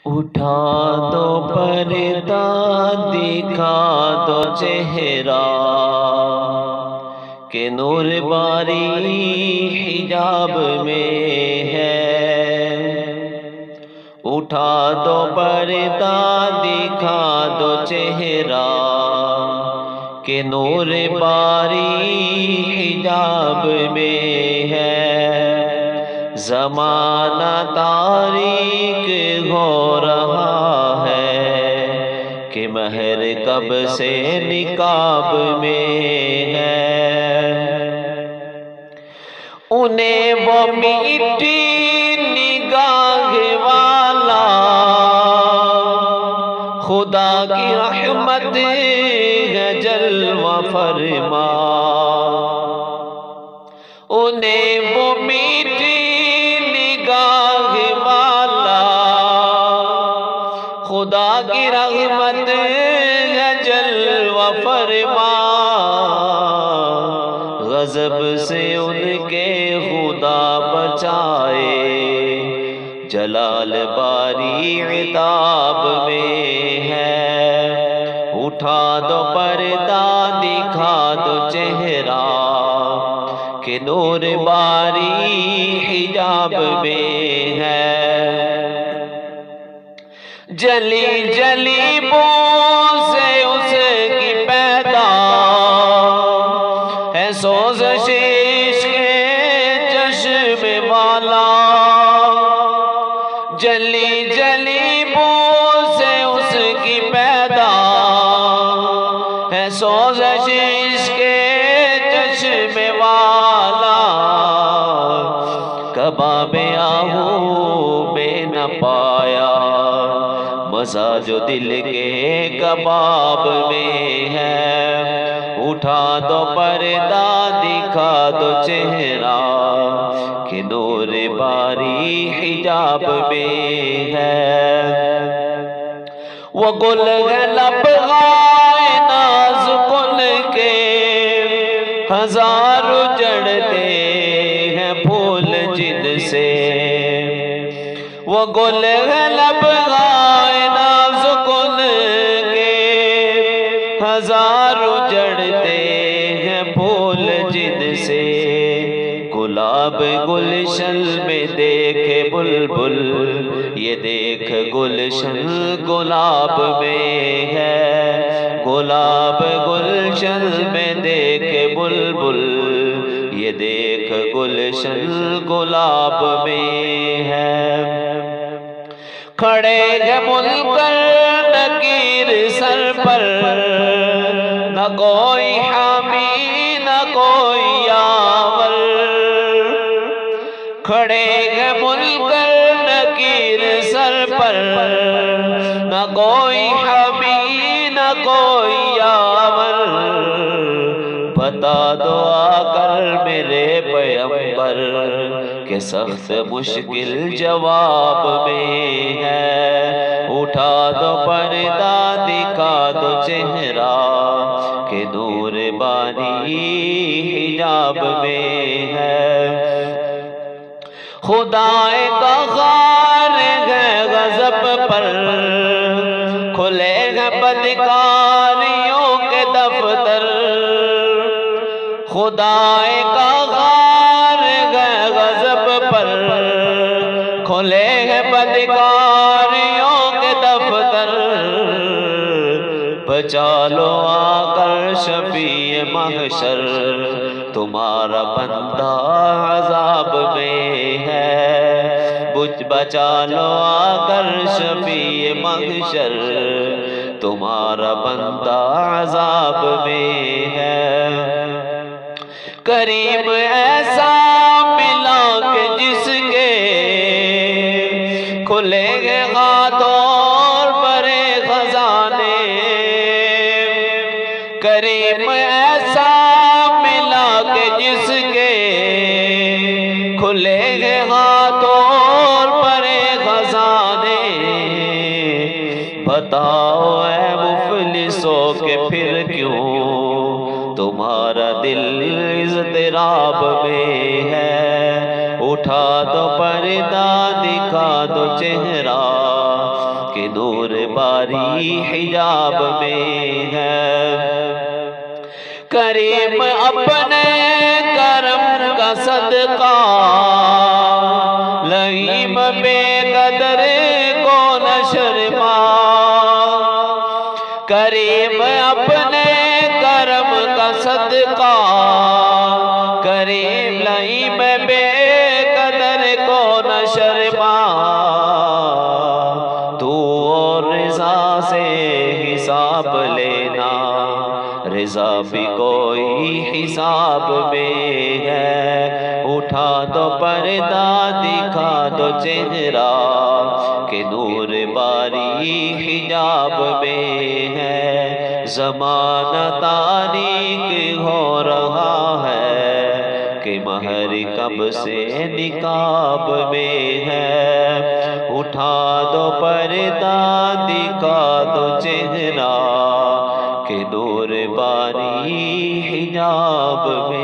اٹھا دو پردہ دکھا دو چہرہ کہ نور باری حجاب میں ہے۔ اٹھا دو پردہ دکھا دو چہرہ کہ نور باری حجاب میں ہے۔ زمانہ تاریک ہو رہا ہے کہ مہر کب سے نقاب میں ہے۔ انہیں وہ میٹھی نگاہ والا خدا کی رحمت ہے جلوہ فرما۔ انہیں وہ میٹھی نگاہ والا خدا کی رحمت ہے جلوہ فرما۔ غضب سے ان کے خدا بچائے، جلال باری عتاب میں ہے۔ اٹھا دو پردہ دکھا دو چہرہ کہ نور باری حجاب میں ہے۔ جلی جلی بو سے اس کی پیدا ہے سوزش عشق چشم والا۔ جلی جلی بو سے اس کی پیدا ہے سوزش عشق چشم والا۔ کباب آہو میں نہ پایا مزہ جو دل کے کباب میں ہے۔ اٹھا دو پردہ دکھا دو چہرہ کہ نور باری حجاب میں ہے۔ وہ گل ہے لب غائے ناز گل کے، ہزار جڑتے ہیں پھول جن سے۔ وہ گل ہے لب غائے ناز گل کے، ہزار جڑتے ہیں پھول جن سے۔ گلاب گلشن میں دیکھے بلبل، یہ دیکھ گلشن گلاب میں ہے۔ گلاب گلشن میں دیکھے بلبل، یہ دیکھ گلشن گلاب میں ہے۔ کھڑے ہیں منکر نکیر سر پر، نہ کوئی حامی نہ کوئی یاور۔ کھڑے ہیں منکر نکیر سر پر، نہ کوئی حامی نہ کوئی یاور۔ بتا دو آ کر میرے پیغمبر کہ سخت مشکل جواب میں ہے۔ اٹھا دو پردہ دکھا دو چہرہ کہ نور باری حجاب میں ہے۔ خدائے کا غار ہے غضب پر، کھلے ہیں بدکاریوں کے دفتر۔ خدائے کا غار ہے غضب پر، کھلے ہیں بدکاریوں کے دفتر۔ بچا لو آ کر شفیع محشر، تمہارا بندہ عذاب میں ہے۔ بچا لو آ کر شفیع محشر، تمہارا بندہ عذاب میں ہے۔ کریم ایسا ملا کہ جس کے کھلے گئے ہاتھوں اور بڑے خزانے۔ کریم ایسا ملا کہ جس کے کھلے گئے ہاتھوں اور بڑے خزانے۔ بتاؤ اے مفلسوں کہ پھر کیوں تمہارا دل اضطراب میں ہے۔ اٹھا دو پردہ دکھا دو چہرہ کہ نور باری حجاب میں ہے۔ کریم اپنے کرم کا صدقہ لئیم بے قدر کو نہ شرما، کریم اپنے کرم کا صدقہ کریم لئیم بے قدر کو نہ شرما، تو اور رضا سے حساب لینا، رضا بھی کوئی حساب میں ہے۔ اٹھا دو پردہ دکھا دو چہرہ کہ نور باری حجاب میں ہے۔ زمانہ تاریک ہو رہا ہے کہ مہر کب سے نقاب میں ہے۔ اٹھا دو پردہ دکھا دو چہرہ کہ نور باری حجاب میں